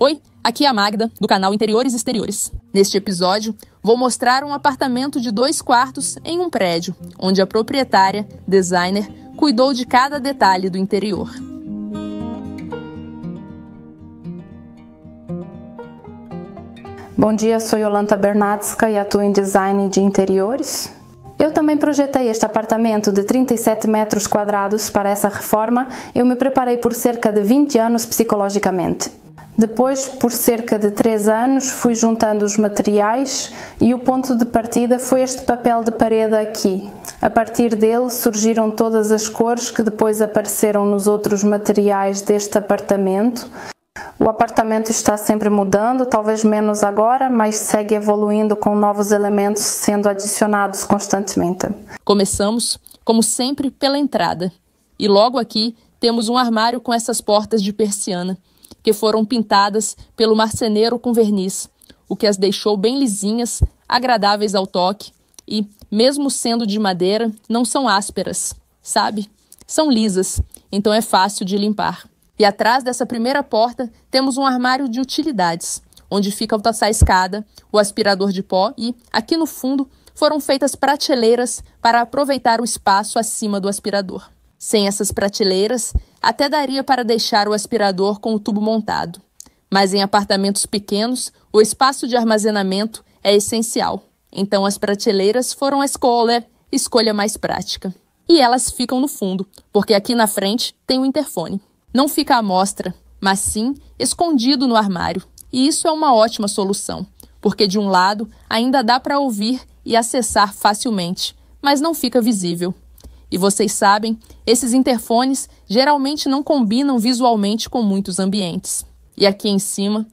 Oi, aqui é a Magda, do canal Interiores e Exteriores. Neste episódio, vou mostrar um apartamento de 2 quartos em um prédio, onde a proprietária, designer, cuidou de cada detalhe do interior. Bom dia, sou Yolanta Bernatska e atuo em design de interiores. Eu também projetei este apartamento de 37 metros quadrados para essa reforma. Eu me preparei por cerca de 20 anos psicologicamente. Depois, por cerca de 3 anos, fui juntando os materiais e o ponto de partida foi este papel de parede aqui. A partir dele surgiram todas as cores que depois apareceram nos outros materiais deste apartamento. O apartamento está sempre mudando, talvez menos agora, mas segue evoluindo com novos elementos sendo adicionados constantemente. Começamos, como sempre, pela entrada. E logo aqui temos um armário com essas portas de persiana, que foram pintadas pelo marceneiro com verniz, o que as deixou bem lisinhas, agradáveis ao toque e, mesmo sendo de madeira, não são ásperas, sabe? São lisas, então é fácil de limpar. E atrás dessa primeira porta temos um armário de utilidades, onde fica a escada, o aspirador de pó e, aqui no fundo, foram feitas prateleiras para aproveitar o espaço acima do aspirador. Sem essas prateleiras, até daria para deixar o aspirador com o tubo montado. Mas em apartamentos pequenos, o espaço de armazenamento é essencial. Então as prateleiras foram a escolha mais prática. E elas ficam no fundo, porque aqui na frente tem o interfone. Não fica à mostra, mas sim escondido no armário. E isso é uma ótima solução, porque de um lado ainda dá para ouvir e acessar facilmente, mas não fica visível. E vocês sabem, esses interfones geralmente não combinam visualmente com muitos ambientes. E aqui em cima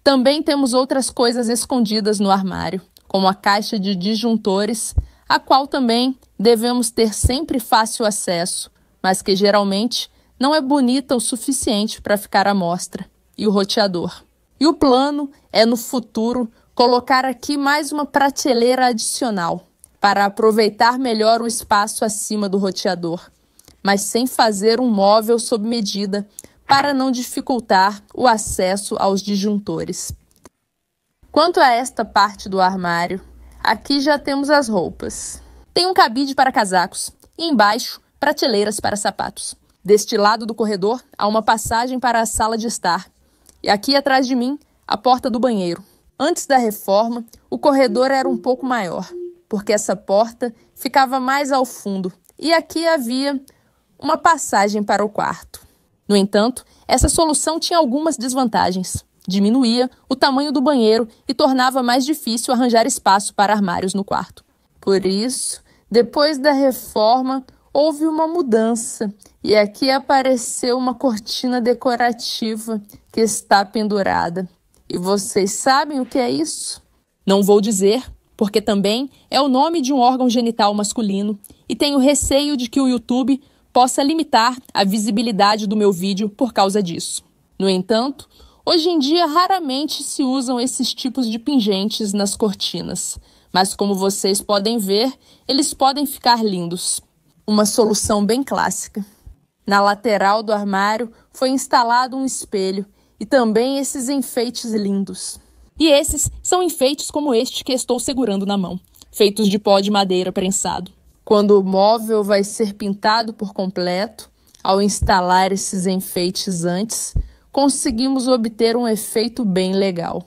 também temos outras coisas escondidas no armário, como a caixa de disjuntores, a qual também devemos ter sempre fácil acesso, mas que geralmente não é bonita o suficiente para ficar à mostra, e o roteador. E o plano é, no futuro, colocar aqui mais uma prateleira adicional, para aproveitar melhor o espaço acima do roteador, mas sem fazer um móvel sob medida, para não dificultar o acesso aos disjuntores. Quanto a esta parte do armário, aqui já temos as roupas. Tem um cabide para casacos, e embaixo, prateleiras para sapatos. Deste lado do corredor, há uma passagem para a sala de estar. E aqui atrás de mim, a porta do banheiro. Antes da reforma, o corredor era um pouco maior, porque essa porta ficava mais ao fundo. E aqui havia uma passagem para o quarto. No entanto, essa solução tinha algumas desvantagens. Diminuía o tamanho do banheiro e tornava mais difícil arranjar espaço para armários no quarto. Por isso, depois da reforma, houve uma mudança e aqui apareceu uma cortina decorativa que está pendurada. E vocês sabem o que é isso? Não vou dizer, porque também é o nome de um órgão genital masculino e tenho receio de que o YouTube possa limitar a visibilidade do meu vídeo por causa disso. No entanto, hoje em dia raramente se usam esses tipos de pingentes nas cortinas, mas como vocês podem ver, eles podem ficar lindos. Uma solução bem clássica. Na lateral do armário foi instalado um espelho e também esses enfeites lindos. E esses são enfeites como este que estou segurando na mão, feitos de pó de madeira prensado. Quando o móvel vai ser pintado por completo, ao instalar esses enfeites antes, conseguimos obter um efeito bem legal.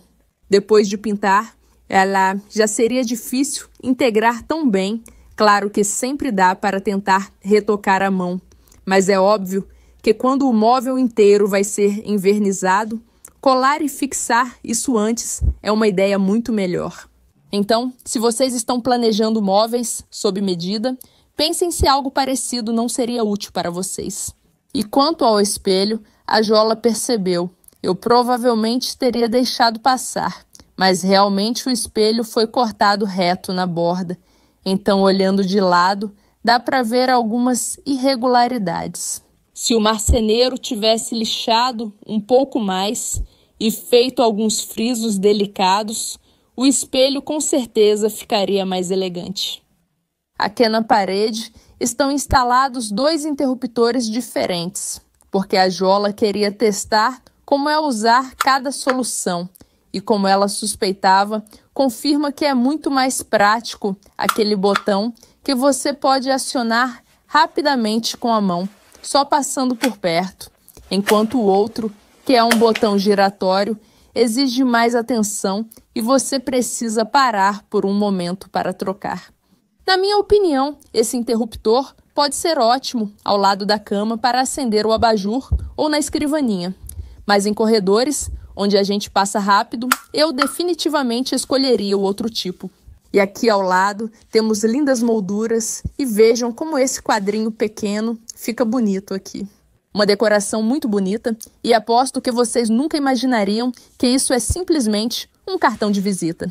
Depois de pintar, ela já seria difícil integrar tão bem. Claro que sempre dá para tentar retocar a mão, mas é óbvio que quando o móvel inteiro vai ser envernizado, colar e fixar isso antes é uma ideia muito melhor. Então, se vocês estão planejando móveis sob medida, pensem se algo parecido não seria útil para vocês. E quanto ao espelho, a Jola percebeu. Eu provavelmente teria deixado passar, mas realmente o espelho foi cortado reto na borda. Então, olhando de lado, dá para ver algumas irregularidades. Se o marceneiro tivesse lixado um pouco mais e feito alguns frisos delicados, o espelho com certeza ficaria mais elegante. Aqui na parede estão instalados 2 interruptores diferentes, porque a Jola queria testar como é usar cada solução e, como ela suspeitava, confirma que é muito mais prático aquele botão que você pode acionar rapidamente com a mão, só passando por perto, enquanto o outro, que é um botão giratório, exige mais atenção e você precisa parar por um momento para trocar. Na minha opinião, esse interruptor pode ser ótimo ao lado da cama para acender o abajur ou na escrivaninha, mas em corredores, onde a gente passa rápido, eu definitivamente escolheria o outro tipo. E aqui ao lado temos lindas molduras e vejam como esse quadrinho pequeno fica bonito aqui. Uma decoração muito bonita e aposto que vocês nunca imaginariam que isso é simplesmente um cartão de visita.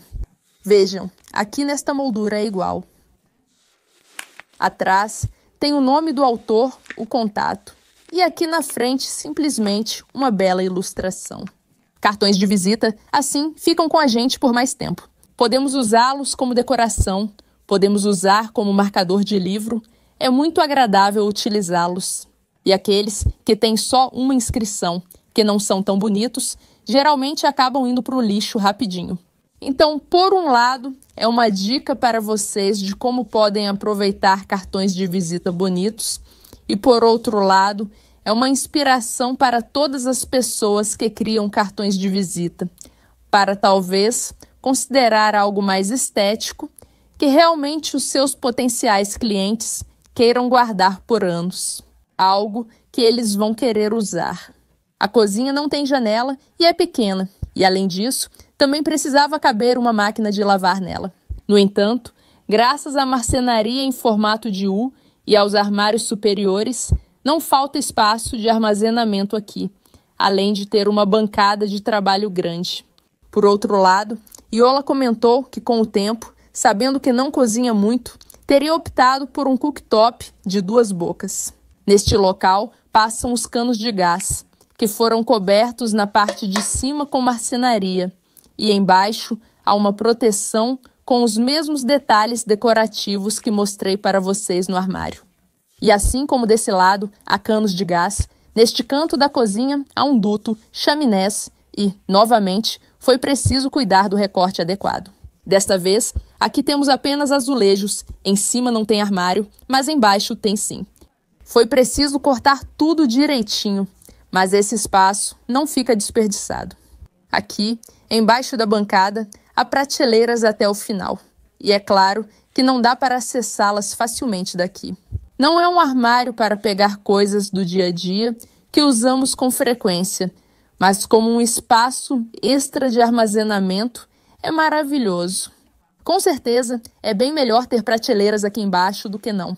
Vejam, aqui nesta moldura é igual. Atrás tem o nome do autor, o contato. E aqui na frente, simplesmente, uma bela ilustração. Cartões de visita, assim, ficam com a gente por mais tempo. Podemos usá-los como decoração, podemos usar como marcador de livro. É muito agradável utilizá-los. E aqueles que têm só uma inscrição, que não são tão bonitos, geralmente acabam indo para o lixo rapidinho. Então, por um lado, é uma dica para vocês de como podem aproveitar cartões de visita bonitos, e por outro lado, é uma inspiração para todas as pessoas que criam cartões de visita, para talvez considerar algo mais estético que realmente os seus potenciais clientes queiram guardar por anos, algo que eles vão querer usar. A cozinha não tem janela e é pequena, e além disso, também precisava caber uma máquina de lavar nela. No entanto, graças à marcenaria em formato de U e aos armários superiores, não falta espaço de armazenamento aqui, além de ter uma bancada de trabalho grande. Por outro lado, Iola comentou que com o tempo, sabendo que não cozinha muito, teria optado por um cooktop de 2 bocas. Neste local passam os canos de gás, que foram cobertos na parte de cima com marcenaria, e embaixo há uma proteção com os mesmos detalhes decorativos que mostrei para vocês no armário. E assim como desse lado há canos de gás, neste canto da cozinha há um duto, chaminés e, novamente, foi preciso cuidar do recorte adequado. Desta vez, aqui temos apenas azulejos, em cima não tem armário, mas embaixo tem sim. Foi preciso cortar tudo direitinho, mas esse espaço não fica desperdiçado. Aqui, embaixo da bancada, há prateleiras até o final. E é claro que não dá para acessá-las facilmente daqui. Não é um armário para pegar coisas do dia a dia que usamos com frequência, mas como um espaço extra de armazenamento é maravilhoso. Com certeza, é bem melhor ter prateleiras aqui embaixo do que não.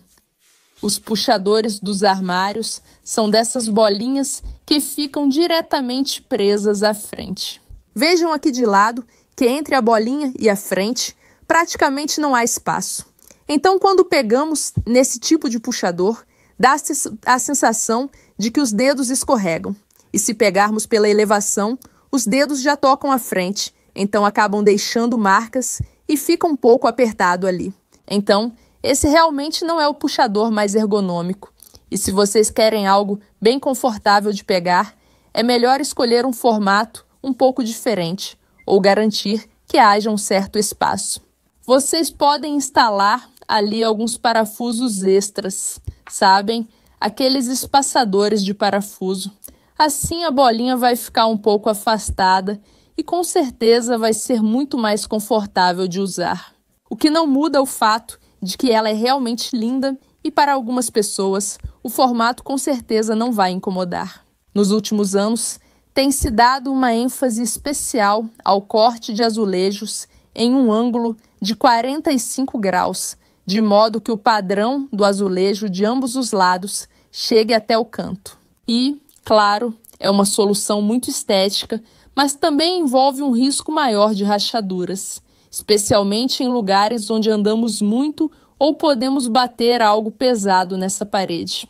Os puxadores dos armários são dessas bolinhas que ficam diretamente presas à frente. Vejam aqui de lado que entre a bolinha e a frente praticamente não há espaço. Então, quando pegamos nesse tipo de puxador, dá-se a sensação de que os dedos escorregam. E se pegarmos pela elevação, os dedos já tocam a frente, então acabam deixando marcas e fica um pouco apertado ali. Então, esse realmente não é o puxador mais ergonômico. E se vocês querem algo bem confortável de pegar, é melhor escolher um formato um pouco diferente, ou garantir que haja um certo espaço. Vocês podem instalar ali alguns parafusos extras, sabem? Aqueles espaçadores de parafuso. Assim a bolinha vai ficar um pouco afastada e com certeza vai ser muito mais confortável de usar. O que não muda o fato de que ela é realmente linda e para algumas pessoas o formato com certeza não vai incomodar. Nos últimos anos, tem se dado uma ênfase especial ao corte de azulejos em um ângulo de 45 graus, de modo que o padrão do azulejo de ambos os lados chegue até o canto. E, claro, é uma solução muito estética, mas também envolve um risco maior de rachaduras, especialmente em lugares onde andamos muito ou podemos bater algo pesado nessa parede.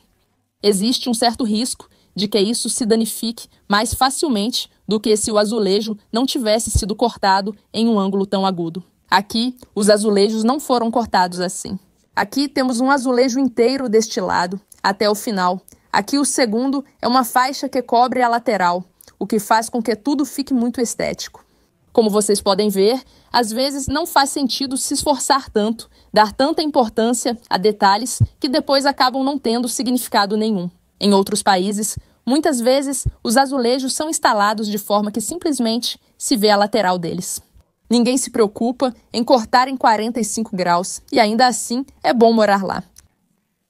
Existe um certo risco de que isso se danifique mais facilmente do que se o azulejo não tivesse sido cortado em um ângulo tão agudo. Aqui, os azulejos não foram cortados assim. Aqui temos um azulejo inteiro deste lado, até o final. Aqui o segundo é uma faixa que cobre a lateral. o que faz com que tudo fique muito estético. Como vocês podem ver, às vezes não faz sentido se esforçar tanto, dar tanta importância a detalhes que depois acabam não tendo significado nenhum. Em outros países, muitas vezes os azulejos são instalados de forma que simplesmente se vê a lateral deles. Ninguém se preocupa em cortar em 45 graus e ainda assim é bom morar lá.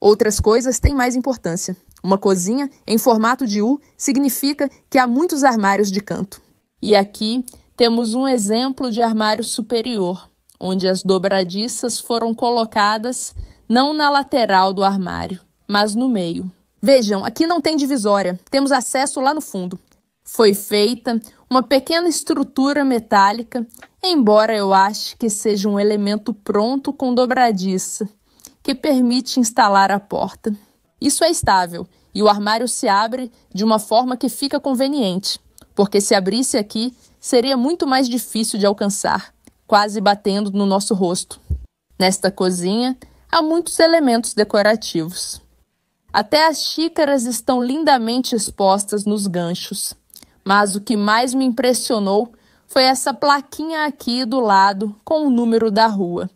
Outras coisas têm mais importância. Uma cozinha em formato de U significa que há muitos armários de canto. E aqui temos um exemplo de armário superior, onde as dobradiças foram colocadas não na lateral do armário, mas no meio. Vejam, aqui não tem divisória, temos acesso lá no fundo. Foi feita uma pequena estrutura metálica, embora eu ache que seja um elemento pronto com dobradiça, que permite instalar a porta. Isso é estável e o armário se abre de uma forma que fica conveniente, porque se abrisse aqui, seria muito mais difícil de alcançar, quase batendo no nosso rosto. Nesta cozinha, há muitos elementos decorativos. Até as xícaras estão lindamente expostas nos ganchos. Mas o que mais me impressionou foi essa plaquinha aqui do lado com o número da rua,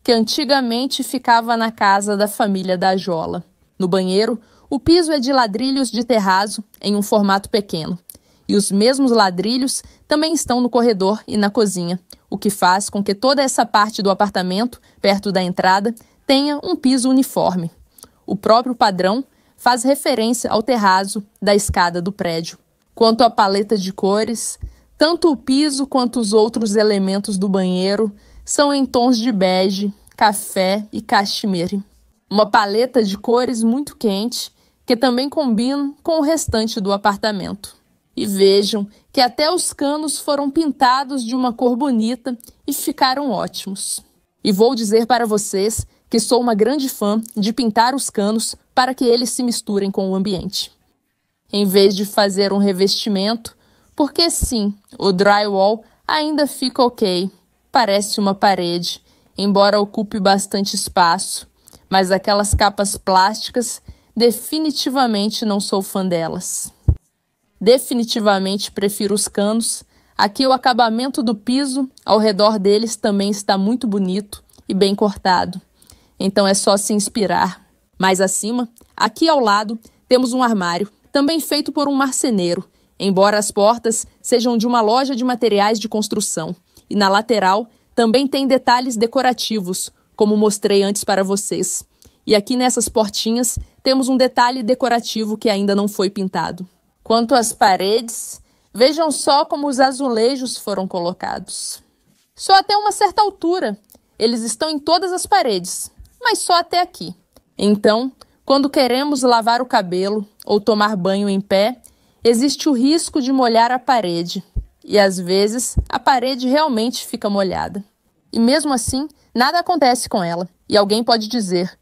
que antigamente ficava na casa da família da Jola. No banheiro, o piso é de ladrilhos de terrazzo em um formato pequeno. E os mesmos ladrilhos também estão no corredor e na cozinha, o que faz com que toda essa parte do apartamento, perto da entrada, tenha um piso uniforme. O próprio padrão faz referência ao terrazzo da escada do prédio. Quanto à paleta de cores, tanto o piso quanto os outros elementos do banheiro são em tons de bege, café e cachemire. Uma paleta de cores muito quente, que também combina com o restante do apartamento. E vejam que até os canos foram pintados de uma cor bonita e ficaram ótimos. E vou dizer para vocês que sou uma grande fã de pintar os canos para que eles se misturem com o ambiente. Em vez de fazer um revestimento, porque sim, o drywall ainda fica ok, parece uma parede, embora ocupe bastante espaço, mas aquelas capas plásticas, definitivamente não sou fã delas. Definitivamente prefiro os canos. Aqui o acabamento do piso ao redor deles também está muito bonito e bem cortado. Então é só se inspirar. Mais acima, aqui ao lado, temos um armário, também feito por um marceneiro, embora as portas sejam de uma loja de materiais de construção. E na lateral também tem detalhes decorativos, como mostrei antes para vocês. E aqui nessas portinhas temos um detalhe decorativo que ainda não foi pintado. Quanto às paredes, vejam só como os azulejos foram colocados. Só até uma certa altura. Eles estão em todas as paredes, mas só até aqui. Então, quando queremos lavar o cabelo ou tomar banho em pé, existe o risco de molhar a parede. E às vezes, a parede realmente fica molhada. E mesmo assim, nada acontece com ela. E alguém pode dizer,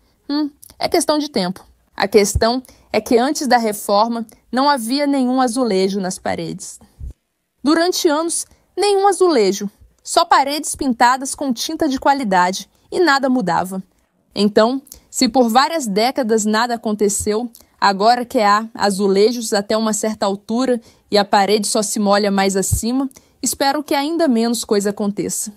é questão de tempo. A questão é que antes da reforma, não havia nenhum azulejo nas paredes. Durante anos, nenhum azulejo. Só paredes pintadas com tinta de qualidade. E nada mudava. Então, se por várias décadas nada aconteceu, agora que há azulejos até uma certa altura e a parede só se molha mais acima, espero que ainda menos coisa aconteça.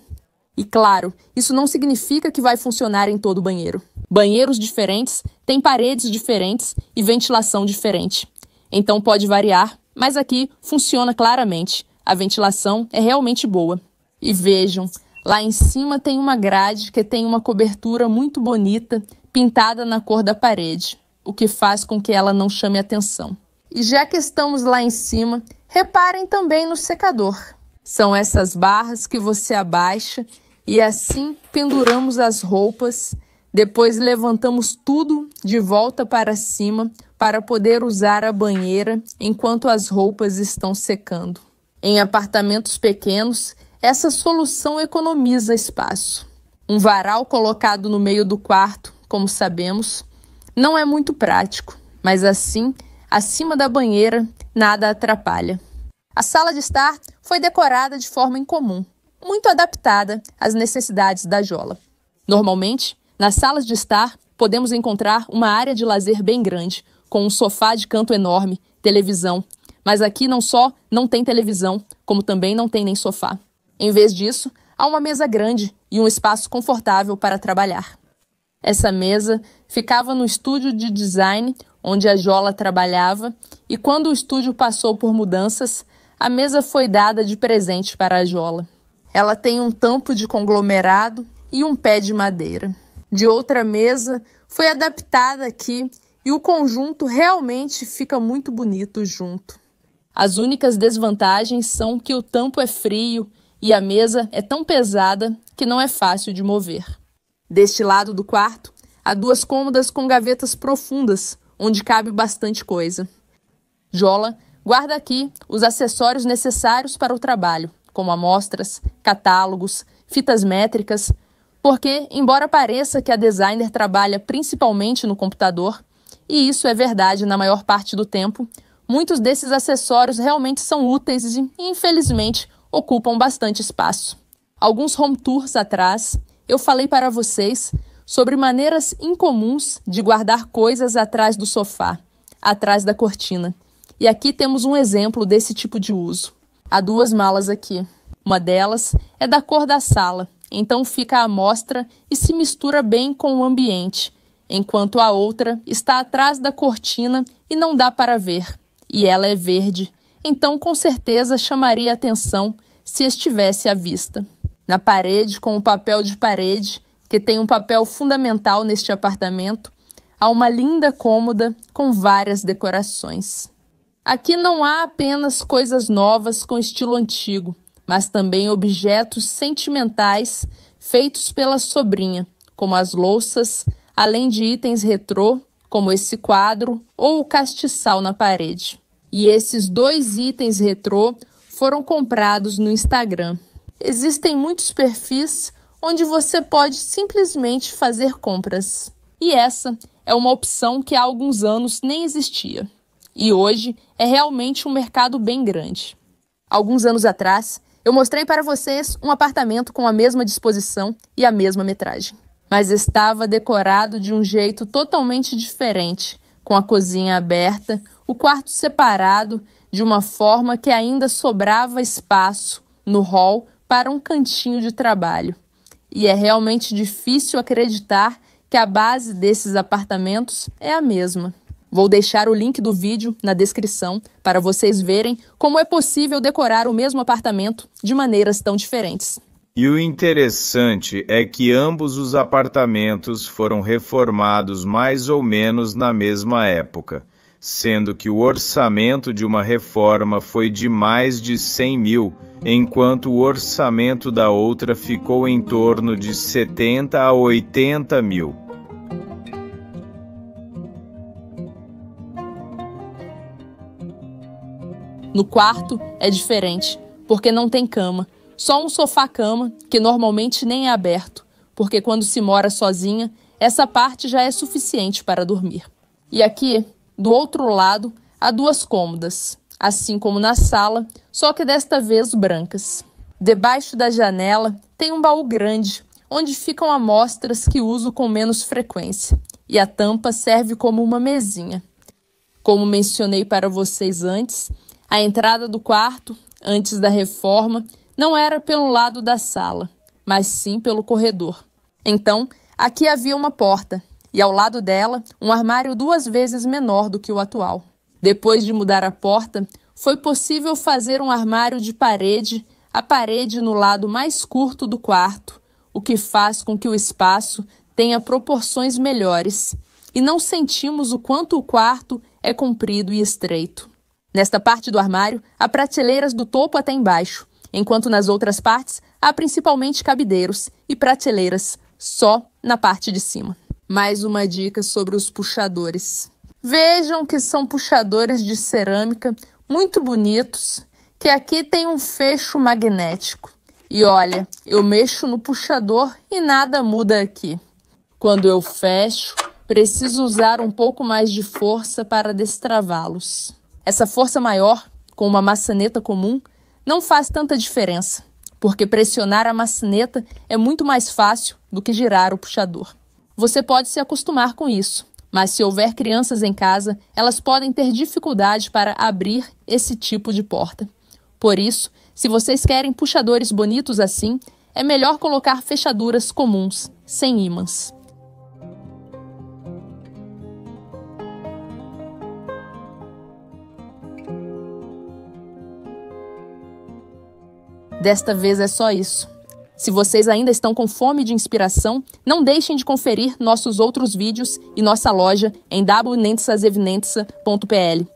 E claro, isso não significa que vai funcionar em todo o banheiro. Banheiros diferentes têm paredes diferentes e ventilação diferente. Então pode variar, mas aqui funciona claramente. A ventilação é realmente boa. E vejam, lá em cima tem uma grade que tem uma cobertura muito bonita, pintada na cor da parede, o que faz com que ela não chame atenção. E já que estamos lá em cima, reparem também no secador. São essas barras que você abaixa e assim penduramos as roupas, depois levantamos tudo de volta para cima para poder usar a banheira enquanto as roupas estão secando. Em apartamentos pequenos, essa solução economiza espaço. Um varal colocado no meio do quarto, como sabemos, não é muito prático, mas assim, acima da banheira, nada atrapalha. A sala de estar foi decorada de forma incomum, muito adaptada às necessidades da Jola. Normalmente, nas salas de estar, podemos encontrar uma área de lazer bem grande, com um sofá de canto enorme, televisão, Mas aqui não só não tem televisão, como também não tem nem sofá. Em vez disso, há uma mesa grande e um espaço confortável para trabalhar. Essa mesa ficava no estúdio de design onde a Jola trabalhava, e quando o estúdio passou por mudanças, a mesa foi dada de presente para a Jola. Ela tem um tampo de conglomerado e um pé de madeira. De outra mesa foi adaptada aqui e o conjunto realmente fica muito bonito junto. As únicas desvantagens são que o tampo é frio e a mesa é tão pesada que não é fácil de mover. Deste lado do quarto, há 2 cômodas com gavetas profundas, onde cabe bastante coisa. Jola guarda aqui os acessórios necessários para o trabalho, como amostras, catálogos, fitas métricas, porque, embora pareça que a designer trabalha principalmente no computador, e isso é verdade na maior parte do tempo, muitos desses acessórios realmente são úteis e, infelizmente, ocupam bastante espaço. Alguns home tours atrás, eu falei para vocês sobre maneiras incomuns de guardar coisas atrás do sofá, atrás da cortina. E aqui temos um exemplo desse tipo de uso. Há 2 malas aqui. Uma delas é da cor da sala, então fica à mostra e se mistura bem com o ambiente, enquanto a outra está atrás da cortina e não dá para ver. E ela é verde, então com certeza chamaria atenção se estivesse à vista. Na parede, com o papel de parede, que tem um papel fundamental neste apartamento, há uma linda cômoda com várias decorações. Aqui não há apenas coisas novas com estilo antigo, mas também objetos sentimentais feitos pela sobrinha, como as louças, além de itens retrô, como esse quadro ou o castiçal na parede. E esses 2 itens retrô foram comprados no Instagram. Existem muitos perfis onde você pode simplesmente fazer compras. E essa é uma opção que há alguns anos nem existia. E hoje é realmente um mercado bem grande. Alguns anos atrás, eu mostrei para vocês um apartamento com a mesma disposição e a mesma metragem. Mas estava decorado de um jeito totalmente diferente, com a cozinha aberta, o quarto separado, de uma forma que ainda sobrava espaço no hall para um cantinho de trabalho. E é realmente difícil acreditar que a base desses apartamentos é a mesma. Vou deixar o link do vídeo na descrição para vocês verem como é possível decorar o mesmo apartamento de maneiras tão diferentes. E o interessante é que ambos os apartamentos foram reformados mais ou menos na mesma época, sendo que o orçamento de uma reforma foi de mais de 100 mil, enquanto o orçamento da outra ficou em torno de 70 a 80 mil. No quarto é diferente, porque não tem cama, só um sofá-cama, que normalmente nem é aberto, porque quando se mora sozinha, essa parte já é suficiente para dormir. E aqui, do outro lado, há 2 cômodas, assim como na sala, só que desta vez brancas. Debaixo da janela tem um baú grande, onde ficam amostras que uso com menos frequência, e a tampa serve como uma mesinha. Como mencionei para vocês antes, a entrada do quarto, antes da reforma, não era pelo lado da sala, mas sim pelo corredor. Então, aqui havia uma porta, e ao lado dela, um armário 2 vezes menor do que o atual. Depois de mudar a porta, foi possível fazer um armário de parede, a parede no lado mais curto do quarto, o que faz com que o espaço tenha proporções melhores, e não sentimos o quanto o quarto é comprido e estreito. Nesta parte do armário, há prateleiras do topo até embaixo, enquanto nas outras partes há principalmente cabideiros e prateleiras só na parte de cima. Mais uma dica sobre os puxadores. Vejam que são puxadores de cerâmica muito bonitos, que aqui tem um fecho magnético. E olha, eu mexo no puxador e nada muda aqui. Quando eu fecho, preciso usar um pouco mais de força para destravá-los. Essa força maior, com uma maçaneta comum, não faz tanta diferença, porque pressionar a maçaneta é muito mais fácil do que girar o puxador. Você pode se acostumar com isso, Mas se houver crianças em casa, elas podem ter dificuldade para abrir esse tipo de porta. Por isso, se vocês querem puxadores bonitos assim, é melhor colocar fechaduras comuns, sem ímãs. Desta vez é só isso. Se vocês ainda estão com fome de inspiração, não deixem de conferir nossos outros vídeos e nossa loja em www.nentsasevinentsa.pl.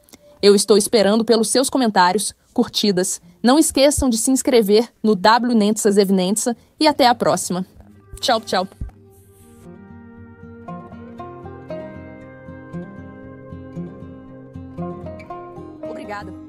Eu estou esperando pelos seus comentários, curtidas. Não esqueçam de se inscrever no www.nentsasevinentsa e até a próxima. Tchau, tchau. Obrigada.